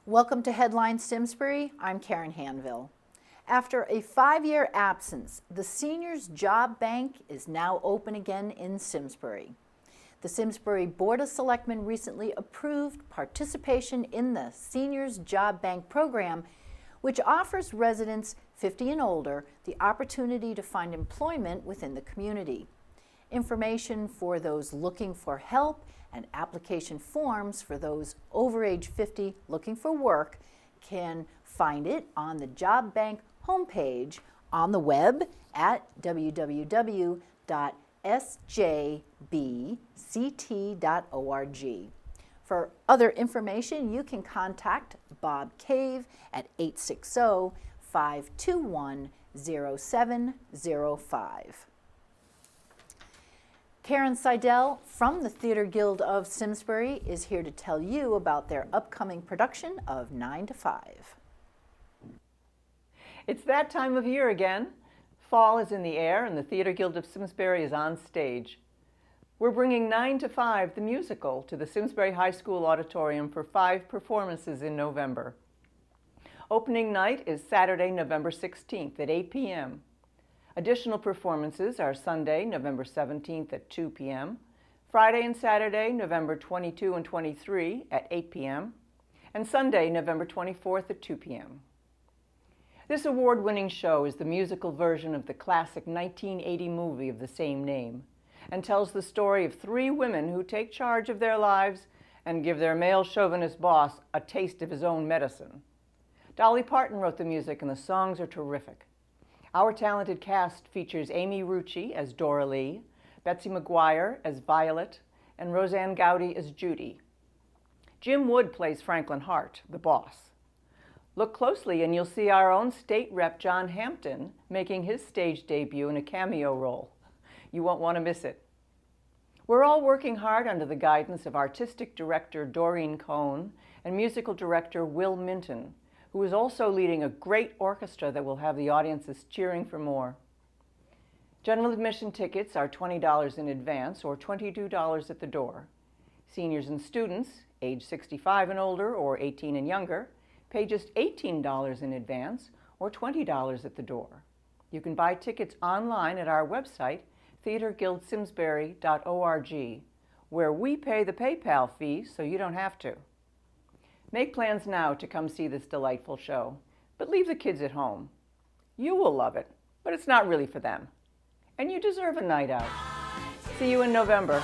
Welcome to Headline Simsbury. I'm Karen Handville. After a 5-year absence, the Seniors Job Bank is now open again in Simsbury. The Simsbury Board of Selectmen recently approved participation in the Seniors Job Bank program, which offers residents 50 and older the opportunity to find employment within the community. Information for those looking for help and application forms for those over age 50 looking for work can find it on the Job Bank homepage on the web at www.sjbct.org. For other information, you can contact Bob Cave at 860-521-0705. Karen Sidel from the Theater Guild of Simsbury is here to tell you about their upcoming production of 9 to 5. It's that time of year again. Fall is in the air and the Theater Guild of Simsbury is on stage. We're bringing 9 to 5, the musical, to the Simsbury High School Auditorium for 5 performances in November. Opening night is Saturday, November 16th at 8 p.m. Additional performances are Sunday, November 17th at 2 p.m., Friday and Saturday, November 22 and 23 at 8 p.m., and Sunday, November 24th at 2 p.m. This award-winning show is the musical version of the classic 1980 movie of the same name and tells the story of 3 women who take charge of their lives and give their male chauvinist boss a taste of his own medicine. Dolly Parton wrote the music and the songs are terrific. Our talented cast features Amy Rucci as Dora Lee, Betsy McGuire as Violet, and Roseanne Gowdy as Judy. Jim Wood plays Franklin Hart, the boss. Look closely and you'll see our own state rep John Hampton making his stage debut in a cameo role. You won't want to miss it. We're all working hard under the guidance of artistic director Doreen Cohn and musical director Will Minton, who is also leading a great orchestra that will have the audiences cheering for more. General admission tickets are $20 in advance or $22 at the door. Seniors and students, age 65 and older or 18 and younger, pay just $18 in advance or $20 at the door. You can buy tickets online at our website, theaterguildsimsbury.org, where we pay the PayPal fee so you don't have to. Make plans now to come see this delightful show, but leave the kids at home. You will love it, but it's not really for them. And you deserve a night out. See you in November.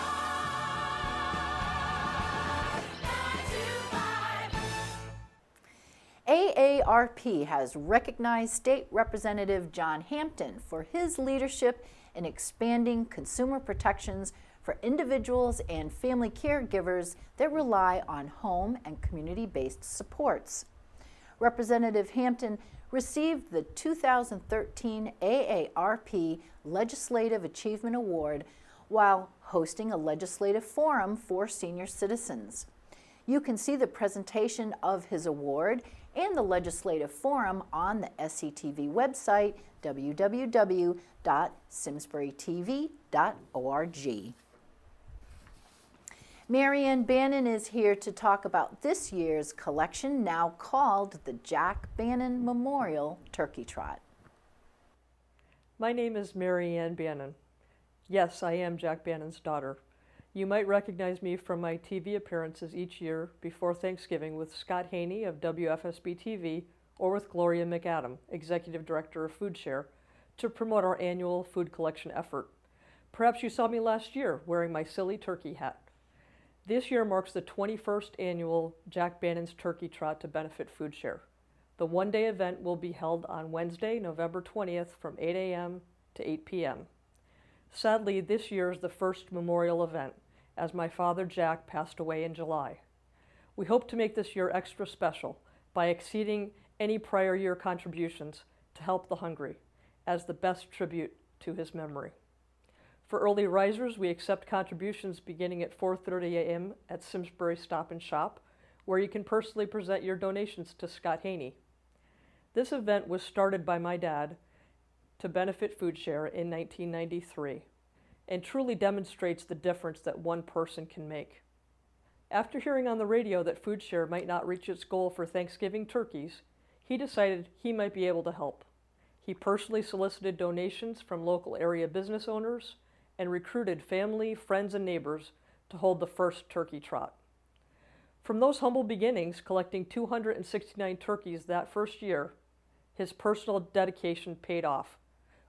AARP has recognized State Representative John Hampton for his leadership in expanding consumer protections for individuals and family caregivers that rely on home and community-based supports. Representative Hampton received the 2013 AARP Legislative Achievement Award while hosting a legislative forum for senior citizens. You can see the presentation of his award and the legislative forum on the SCTV website, www.simsburytv.org. Marianne Bannan is here to talk about this year's collection, now called the Jack Bannan Memorial Turkey Trot. My name is Marianne Bannan. Yes, I am Jack Bannan's daughter. You might recognize me from my TV appearances each year before Thanksgiving with Scott Haney of WFSB TV or with Gloria McAdam, Executive Director of Food Share, to promote our annual food collection effort. Perhaps you saw me last year wearing my silly turkey hat. This year marks the 21st annual Jack Bannan's Turkey Trot to benefit Food Share. The one-day event will be held on Wednesday, November 20th from 8 a.m. to 8 p.m. Sadly, this year is the first memorial event, as my father Jack passed away in July. We hope to make this year extra special by exceeding any prior year contributions to help the hungry, as the best tribute to his memory. For early risers, we accept contributions beginning at 4:30 a.m. at Simsbury Stop and Shop, where you can personally present your donations to Scott Haney. This event was started by my dad to benefit Food Share in 1993 and truly demonstrates the difference that one person can make. After hearing on the radio that FoodShare might not reach its goal for Thanksgiving turkeys, he decided he might be able to help. He personally solicited donations from local area business owners and recruited family, friends, and neighbors to hold the first turkey trot. From those humble beginnings, collecting 269 turkeys that first year, his personal dedication paid off,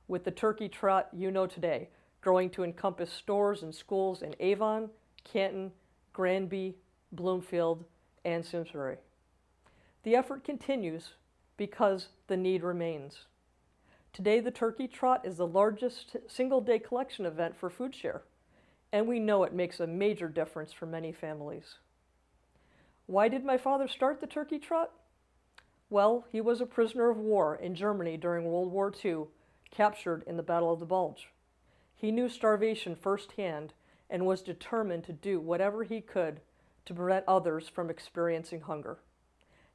with the turkey trot you know today growing to encompass stores and schools in Avon, Canton, Granby, Bloomfield, and Simsbury. The effort continues because the need remains. Today, the Turkey Trot is the largest single-day collection event for FoodShare, and we know it makes a major difference for many families. Why did my father start the Turkey Trot? Well, he was a prisoner of war in Germany during World War II, captured in the Battle of the Bulge. He knew starvation firsthand and was determined to do whatever he could to prevent others from experiencing hunger.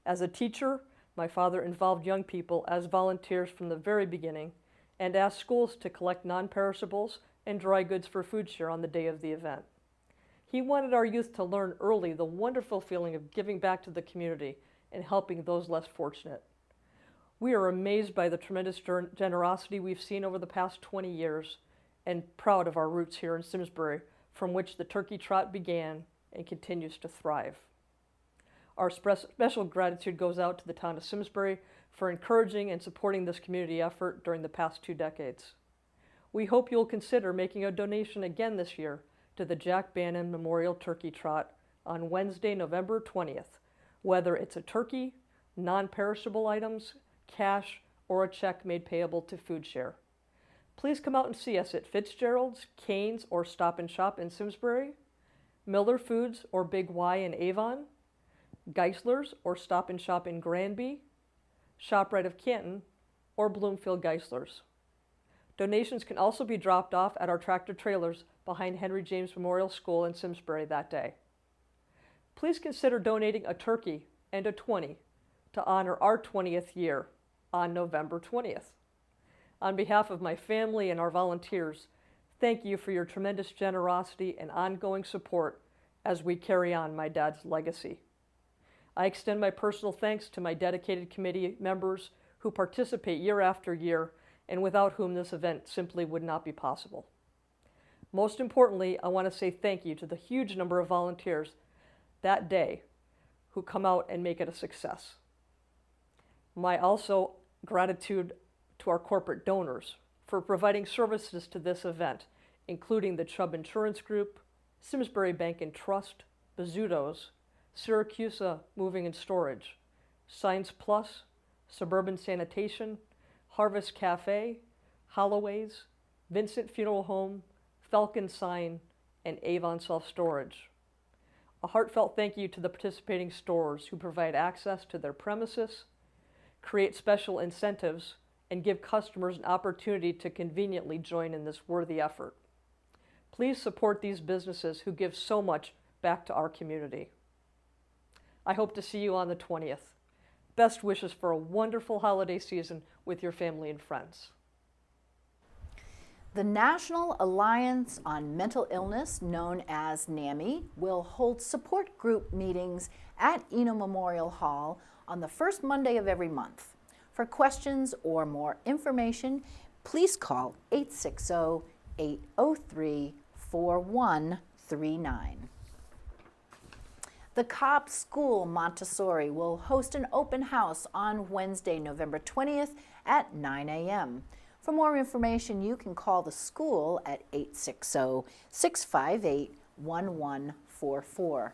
As a teacher, my father involved young people as volunteers from the very beginning and asked schools to collect non-perishables and dry goods for FoodShare on the day of the event. He wanted our youth to learn early the wonderful feeling of giving back to the community and helping those less fortunate. We are amazed by the tremendous generosity we've seen over the past 20 years and proud of our roots here in Simsbury, from which the Turkey Trot began and continues to thrive. Our special gratitude goes out to the town of Simsbury for encouraging and supporting this community effort during the past 2 decades. We hope you'll consider making a donation again this year to the Jack Bannan Memorial Turkey Trot on Wednesday, November 20th, whether it's a turkey, non-perishable items, cash, or a check made payable to FoodShare. Please come out and see us at Fitzgerald's, Cane's, or Stop and Shop in Simsbury, Miller Foods or Big Y in Avon, Geisler's or Stop and Shop in Granby, ShopRite of Canton, or Bloomfield Geisler's. Donations can also be dropped off at our tractor trailers behind Henry James Memorial School in Simsbury that day. Please consider donating a turkey and a 20 to honor our 20th year on November 20th. On behalf of my family and our volunteers, thank you for your tremendous generosity and ongoing support as we carry on my dad's legacy. I extend my personal thanks to my dedicated committee members who participate year after year and without whom this event simply would not be possible. Most importantly, I want to say thank you to the huge number of volunteers that day who come out and make it a success. My also gratitude to our corporate donors for providing services to this event, including the Chubb Insurance Group, Simsbury Bank and Trust, Bizzuto's, Syracuse Moving and Storage, Science Plus, Suburban Sanitation, Harvest Cafe, Holloway's, Vincent Funeral Home, Falcon Sign, and Avon Self Storage. A heartfelt thank you to the participating stores who provide access to their premises, create special incentives, and give customers an opportunity to conveniently join in this worthy effort. Please support these businesses who give so much back to our community. I hope to see you on the 20th. Best wishes for a wonderful holiday season with your family and friends. The National Alliance on Mental Illness, known as NAMI, will hold support group meetings at Eno Memorial Hall on the first Monday of every month. For questions or more information, please call 860-803-4139. The Cobb School Montessori will host an open house on Wednesday, November 20th at 9 a.m. For more information, you can call the school at 860-658-1144.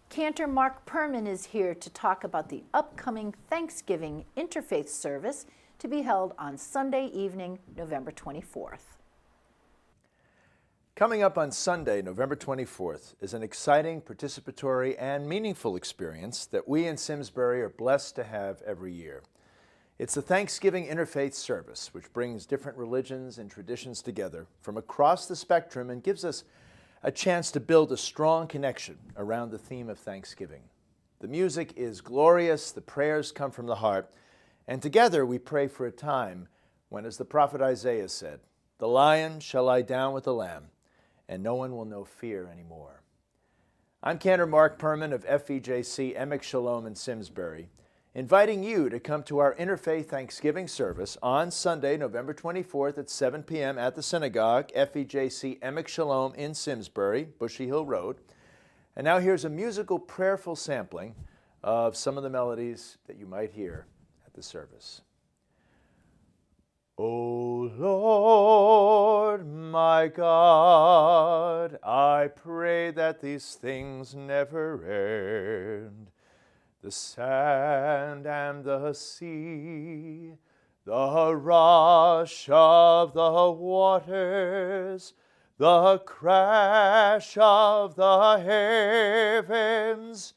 Cantor Mark Perman is here to talk about the upcoming Thanksgiving Interfaith Service to be held on Sunday evening, November 24th. Coming up on Sunday, November 24th, is an exciting, participatory, and meaningful experience that we in Simsbury are blessed to have every year. It's the Thanksgiving Interfaith Service, which brings different religions and traditions together from across the spectrum and gives us a chance to build a strong connection around the theme of Thanksgiving. The music is glorious, the prayers come from the heart, and together we pray for a time when, as the prophet Isaiah said, "The lion shall lie down with the lamb, and no one will know fear anymore." I'm Cantor Mark Perman of FEJC Emek Shalom in Simsbury, inviting you to come to our Interfaith Thanksgiving service on Sunday, November 24th at 7 p.m. at the synagogue, FEJC Emek Shalom in Simsbury, Bushy Hill Road. And now here's a musical prayerful sampling of some of the melodies that you might hear at the service. O Lord, my God, I pray that these things never end. The sand and the sea, the rush of the waters, the crash of the heavens,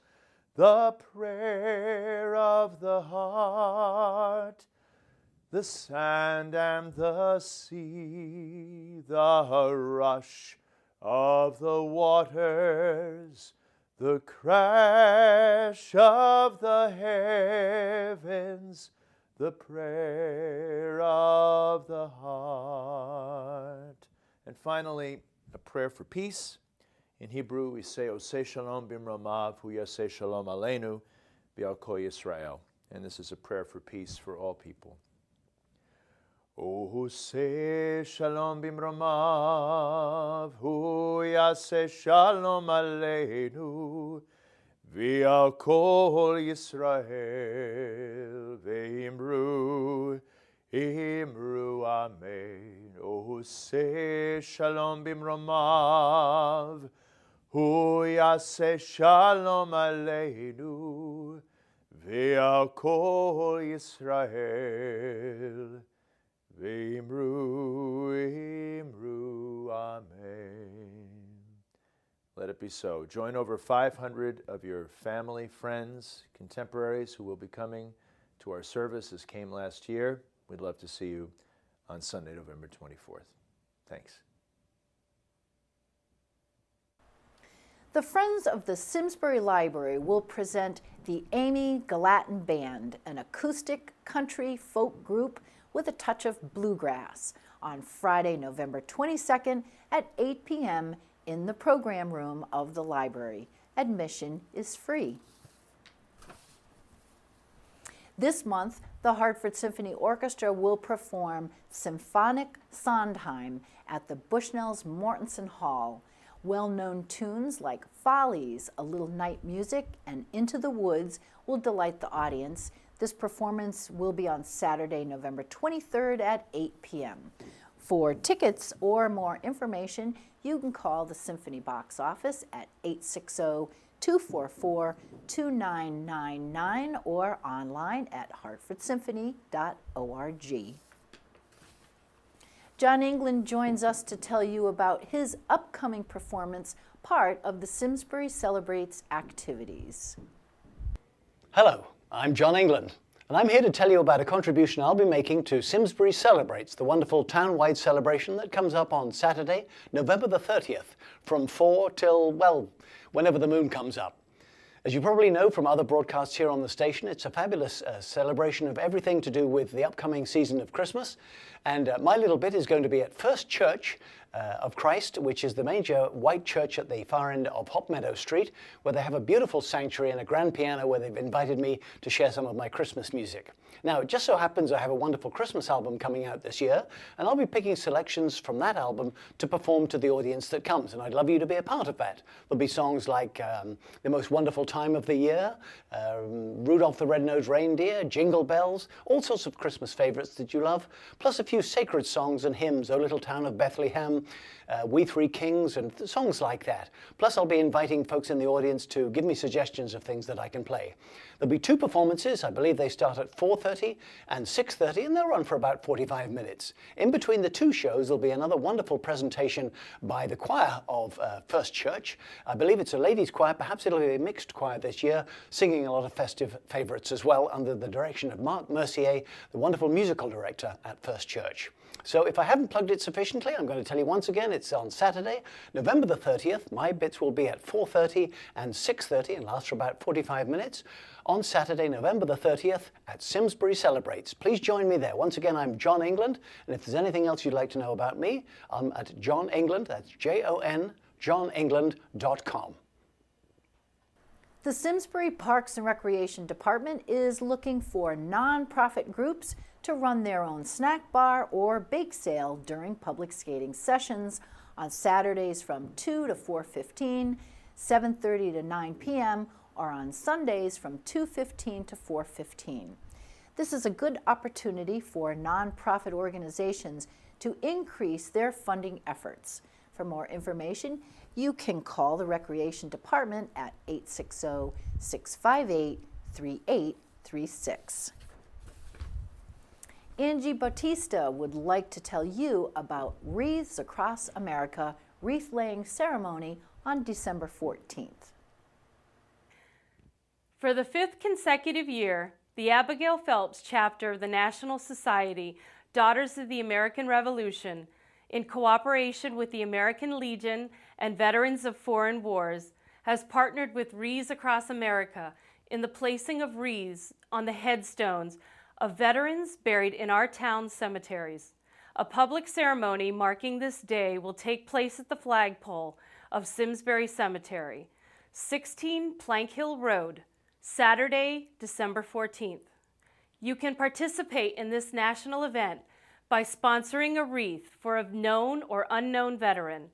the prayer of the heart, the sand and the sea, the rush of the waters, the crash of the heavens, the prayer of the heart. And finally, a prayer for peace. In Hebrew, we say, Oseh Shalom Bimromav, Hu Yaseh Shalom Aleinu, B'al Kol Yisrael. And this is a prayer for peace for all people. Oseh Shalom Bimromav, Hu Yaseh Shalom Aleinu, V'al Kol Yisrael, Ve'imru, Imru Amen. Oseh Shalom Bimromav, Hu Yaseh Shalom Aleinu, V'al Kol Yisrael, Ve'imru, Imru, Amen. Let it be so. Join over 500 of your family, friends, contemporaries who will be coming to our service as came last year. We'd love to see you on Sunday, November 24th. Thanks. The Friends of the Simsbury Library will present the Amy Gallatin Band, an acoustic country folk group with a touch of bluegrass, on Friday, November 22nd at 8 p.m. in the program room of the library. Admission is free. This month, the Hartford Symphony Orchestra will perform Symphonic Sondheim at the Bushnell's Mortensen Hall. Well-known tunes like Follies, A Little Night Music, and Into the Woods will delight the audience. This performance will be on Saturday, November 23rd at 8 p.m. For tickets or more information, you can call the Symphony box office at 860-244-2999 or online at hartfordsymphony.org. John England joins us to tell you about his upcoming performance, part of the Simsbury Celebrates activities. Hello, I'm John England, and I'm here to tell you about a contribution I'll be making to Simsbury Celebrates, the wonderful town-wide celebration that comes up on Saturday, November the 30th, from 4 till, well, whenever the moon comes up. As you probably know from other broadcasts here on the station, it's a fabulous celebration of everything to do with the upcoming season of Christmas. And my little bit is going to be at First Church of Christ, which is the major white church at the far end of Hop Meadow Street, where they have a beautiful sanctuary and a grand piano where they've invited me to share some of my Christmas music. Now, it just so happens I have a wonderful Christmas album coming out this year, and I'll be picking selections from that album to perform to the audience that comes, and I'd love you to be a part of that. There'll be songs like The Most Wonderful Time of the Year, Rudolph the Red-Nosed Reindeer, Jingle Bells, all sorts of Christmas favorites that you love, plus a few sacred songs and hymns, O Little Town of Bethlehem, We Three Kings, and songs like that. Plus I'll be inviting folks in the audience to give me suggestions of things that I can play. There'll be two performances. I believe they start at 4:30 and 6:30, and they'll run for about 45 minutes. In between the two shows, there'll be another wonderful presentation by the choir of First Church. I believe it's a ladies' choir. Perhaps it'll be a mixed choir this year, singing a lot of festive favorites as well, under the direction of Mark Mercier, the wonderful musical director at First Church. So if I haven't plugged it sufficiently, I'm going to tell you once again, it's on Saturday, November the 30th. My bits will be at 4:30 and 6:30 and last for about 45 minutes. On Saturday, November the 30th at Simsbury Celebrates. Please join me there. Once again, I'm John England, and if there's anything else you'd like to know about me, I'm at John England, that's Jon, johnengland.com. The Simsbury Parks and Recreation Department is looking for nonprofit groups to run their own snack bar or bake sale during public skating sessions on Saturdays from 2 to 4:15, 7:30 to 9 p.m., or on Sundays from 2:15 to 4:15. This is a good opportunity for nonprofit organizations to increase their funding efforts. For more information, you can call the Recreation Department at 860-658-3836. Angie Bautista would like to tell you about Wreaths Across America wreath laying ceremony on December 14th. For the 5th consecutive year, the Abigail Phelps chapter of the National Society, Daughters of the American Revolution, in cooperation with the American Legion and Veterans of Foreign Wars, has partnered with Wreaths Across America in the placing of wreaths on the headstones of veterans buried in our town's cemeteries. A public ceremony marking this day will take place at the flagpole of Simsbury Cemetery, 16 Plank Hill Road, Saturday, December 14th. You can participate in this national event by sponsoring a wreath for a known or unknown veteran.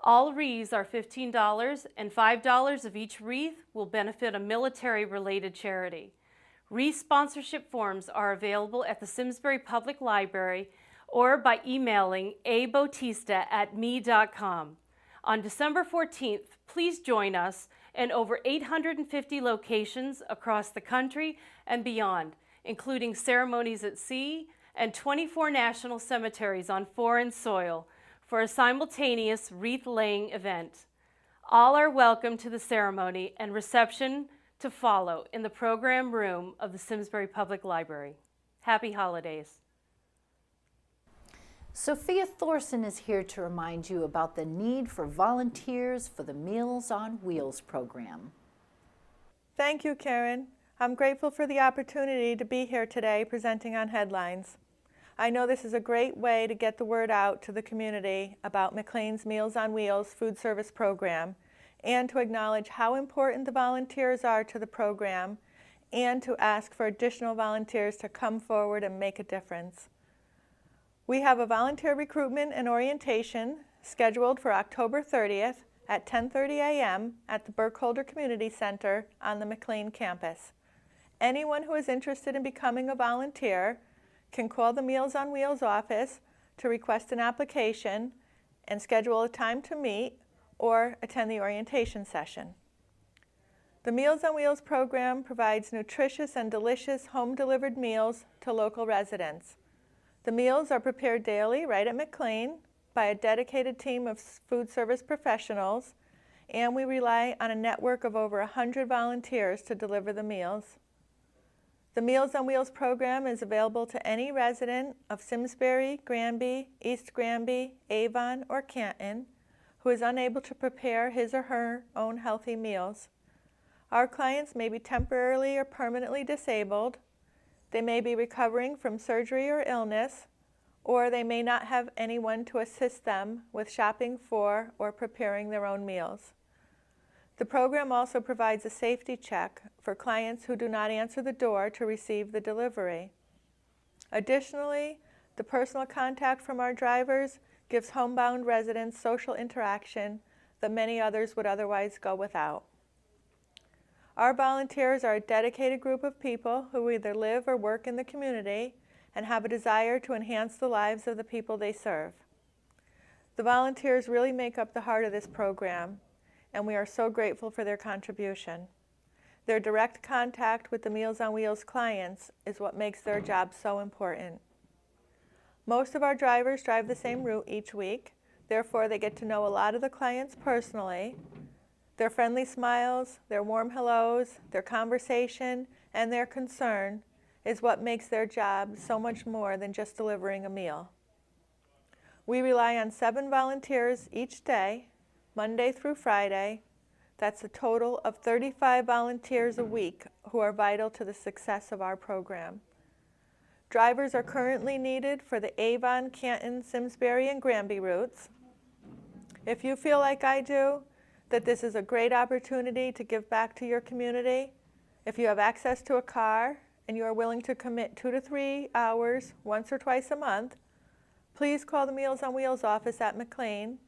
All wreaths are $15, and $5 of each wreath will benefit a military-related charity. Wreath sponsorship forms are available at the Simsbury Public Library or by emailing abautista@me.com. On December 14th, please join us in over 850 locations across the country and beyond, including ceremonies at sea and 24 national cemeteries on foreign soil for a simultaneous wreath-laying event. All are welcome to the ceremony and reception to follow in the program room of the Simsbury Public Library. Happy holidays. Sophia Thorsen is here to remind you about the need for volunteers for the Meals on Wheels program. Thank you, Karen. I'm grateful for the opportunity to be here today presenting on Headlines. I know this is a great way to get the word out to the community about McLean's Meals on Wheels food service program, and to acknowledge how important the volunteers are to the program, and to ask for additional volunteers to come forward and make a difference. We have a volunteer recruitment and orientation scheduled for October 30th at 10:30 a.m. at the Burkholder Community Center on the McLean campus. Anyone who is interested in becoming a volunteer can call the Meals on Wheels office to request an application and schedule a time to meet or attend the orientation session. The Meals on Wheels program provides nutritious and delicious home-delivered meals to local residents. The meals are prepared daily right at McLean by a dedicated team of food service professionals, and we rely on a network of over 100 volunteers to deliver the meals. The Meals on Wheels program is available to any resident of Simsbury, Granby, East Granby, Avon, or Canton who is unable to prepare his or her own healthy meals. Our clients may be temporarily or permanently disabled. They may be recovering from surgery or illness, or they may not have anyone to assist them with shopping for or preparing their own meals. The program also provides a safety check for clients who do not answer the door to receive the delivery. Additionally, the personal contact from our drivers gives homebound residents social interaction that many others would otherwise go without. Our volunteers are a dedicated group of people who either live or work in the community and have a desire to enhance the lives of the people they serve. The volunteers really make up the heart of this program, and we are so grateful for their contribution. Their direct contact with the Meals on Wheels clients is what makes their job so important. Most of our drivers drive the same route each week, therefore they get to know a lot of the clients personally. Their friendly smiles, their warm hellos, their conversation, and their concern is what makes their job so much more than just delivering a meal. We rely on 7 volunteers each day, Monday through Friday. That's a total of 35 volunteers a week who are vital to the success of our program. Drivers are currently needed for the Avon, Canton, Simsbury, and Granby routes. If you feel like I do, that this is a great opportunity to give back to your community. If you have access to a car and you are willing to commit 2 to 3 hours once or twice a month, please call the Meals on Wheels office at McLean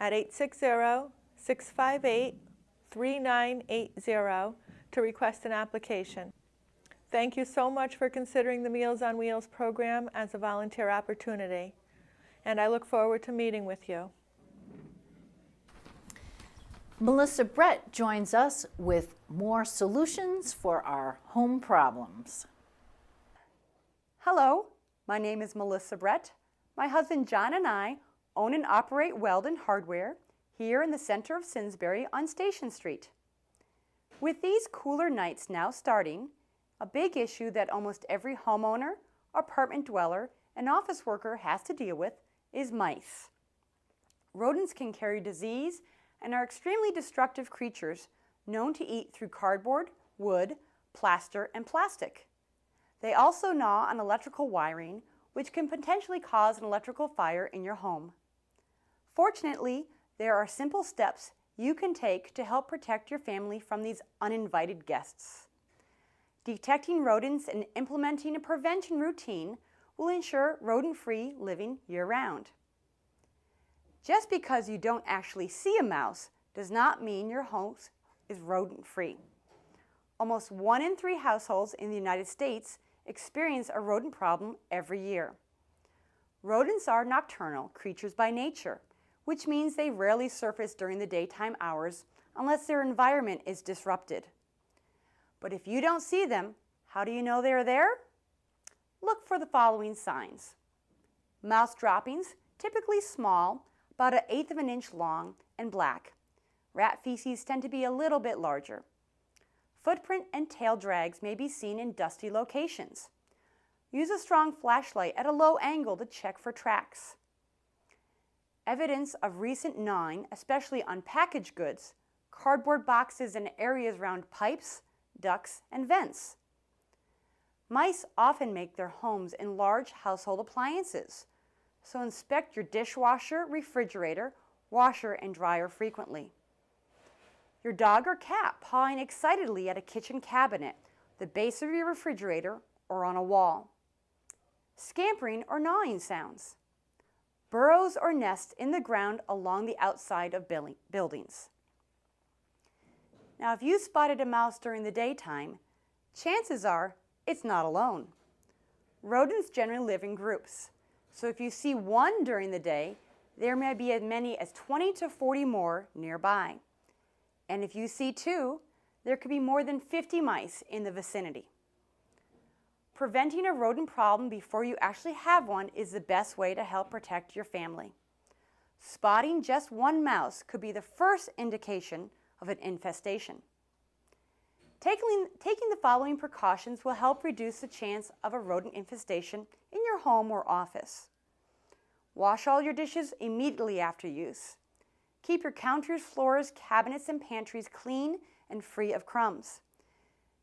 at 860-658-3980 to request an application. Thank you so much for considering the Meals on Wheels program as a volunteer opportunity, and I look forward to meeting with you. Melissa Brett joins us with more solutions for our home problems. Hello, my name is Melissa Brett. My husband John and I own and operate Weldon Hardware here in the center of Simsbury on Station Street. With these cooler nights now starting, a big issue that almost every homeowner, apartment dweller, and office worker has to deal with is mice. Rodents can carry disease and are extremely destructive creatures known to eat through cardboard, wood, plaster, and plastic. They also gnaw on electrical wiring, which can potentially cause an electrical fire in your home. Fortunately, there are simple steps you can take to help protect your family from these uninvited guests. Detecting rodents and implementing a prevention routine will ensure rodent-free living year-round. Just because you don't actually see a mouse does not mean your home is rodent-free. Almost 1 in 3 households in the United States experience a rodent problem every year. Rodents are nocturnal creatures by nature, which means they rarely surface during the daytime hours unless their environment is disrupted. But if you don't see them, how do you know they're there? Look for the following signs. Mouse droppings, typically small, about 1/8 of an inch long and black. Rat feces tend to be a little bit larger. Footprint and tail drags may be seen in dusty locations. Use a strong flashlight at a low angle to check for tracks. Evidence of recent gnawing, especially on packaged goods, cardboard boxes, and areas around pipes, ducts, and vents. Mice often make their homes in large household appliances, so inspect your dishwasher, refrigerator, washer, and dryer frequently. Your dog or cat pawing excitedly at a kitchen cabinet, the base of your refrigerator, or on a wall. Scampering or gnawing sounds. Burrows or nests in the ground along the outside of buildings. Now, if you spotted a mouse during the daytime, chances are it's not alone. Rodents generally live in groups, so if you see one during the day, there may be as many as 20 to 40 more nearby. And if you see 2, there could be more than 50 mice in the vicinity. Preventing a rodent problem before you actually have one is the best way to help protect your family. Spotting just one mouse could be the first indication of an infestation. Taking the following precautions will help reduce the chance of a rodent infestation in your home or office. Wash all your dishes immediately after use. Keep your counters, floors, cabinets, and pantries clean and free of crumbs.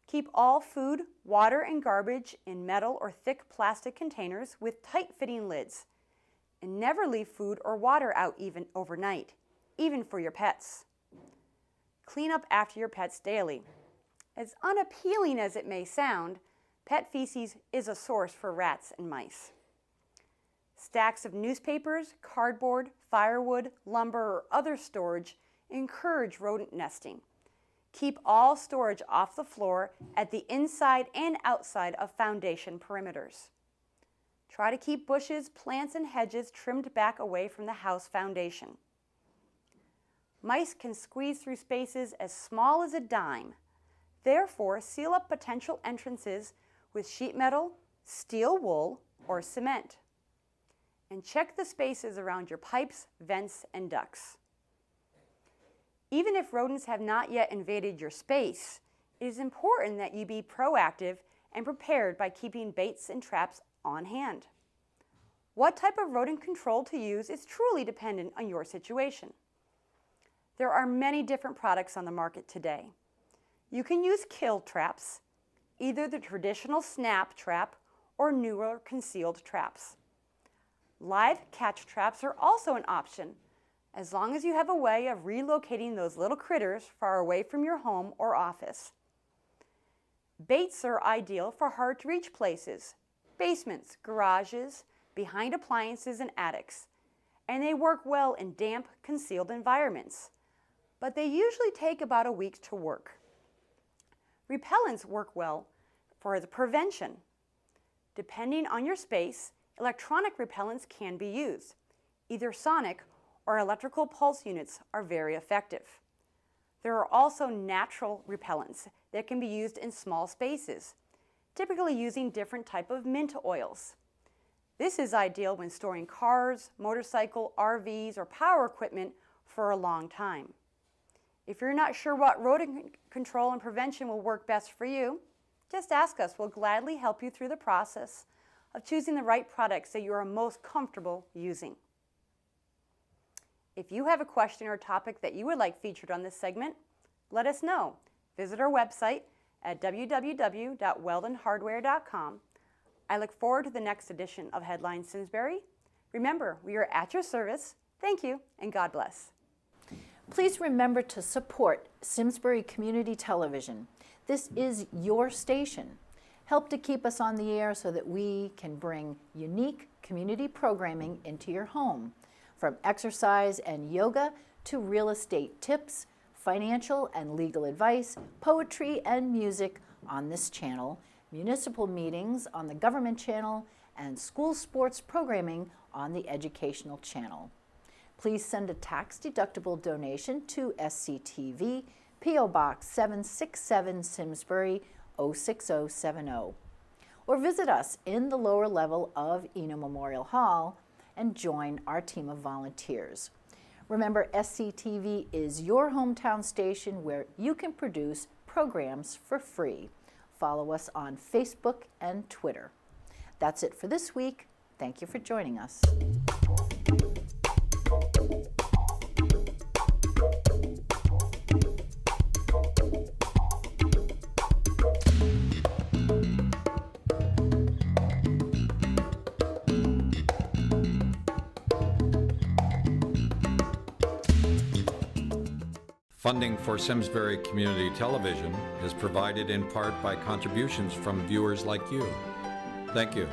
Keep all food, water, and garbage in metal or thick plastic containers with tight-fitting lids. And never leave food or water out even overnight, even for your pets. Clean up after your pets daily. As unappealing as it may sound, pet feces is a source for rats and mice. Stacks of newspapers, cardboard, firewood, lumber, or other storage encourage rodent nesting. Keep all storage off the floor at the inside and outside of foundation perimeters. Try to keep bushes, plants, and hedges trimmed back away from the house foundation. Mice can squeeze through spaces as small as a dime. Therefore, seal up potential entrances with sheet metal, steel wool, or cement. And check the spaces around your pipes, vents, and ducts. Even if rodents have not yet invaded your space, it is important that you be proactive and prepared by keeping baits and traps on hand. What type of rodent control to use is truly dependent on your situation. There are many different products on the market today. You can use kill traps, either the traditional snap trap or newer concealed traps. Live catch traps are also an option, as long as you have a way of relocating those little critters far away from your home or office. Baits are ideal for hard-to-reach places, basements, garages, behind appliances, and attics, and they work well in damp, concealed environments, but they usually take about a week to work. Repellents work well for the prevention. Depending on your space, electronic repellents can be used. Either sonic or electrical pulse units are very effective. There are also natural repellents that can be used in small spaces, typically using different type of mint oils. This is ideal when storing cars, motorcycle, RVs, or power equipment for a long time. If you're not sure what rodent control and prevention will work best for you, just ask us. We'll gladly help you through the process of choosing the right products that you are most comfortable using. If you have a question or topic that you would like featured on this segment, let us know. Visit our website at www.weldonhardware.com. I look forward to the next edition of Headlines Simsbury. Remember, we are at your service. Thank you, and God bless. Please remember to support Simsbury Community Television. This is your station. Help to keep us on the air so that we can bring unique community programming into your home, from exercise and yoga to real estate tips, financial and legal advice, poetry and music on this channel, municipal meetings on the government channel, and school sports programming on the educational channel. Please send a tax-deductible donation to SCTV, P.O. Box 767 Simsbury 06070. Or visit us in the lower level of Eno Memorial Hall and join our team of volunteers. Remember, SCTV is your hometown station where you can produce programs for free. Follow us on Facebook and Twitter. That's it for this week. Thank you for joining us. Funding for Simsbury Community Television is provided in part by contributions from viewers like you. Thank you.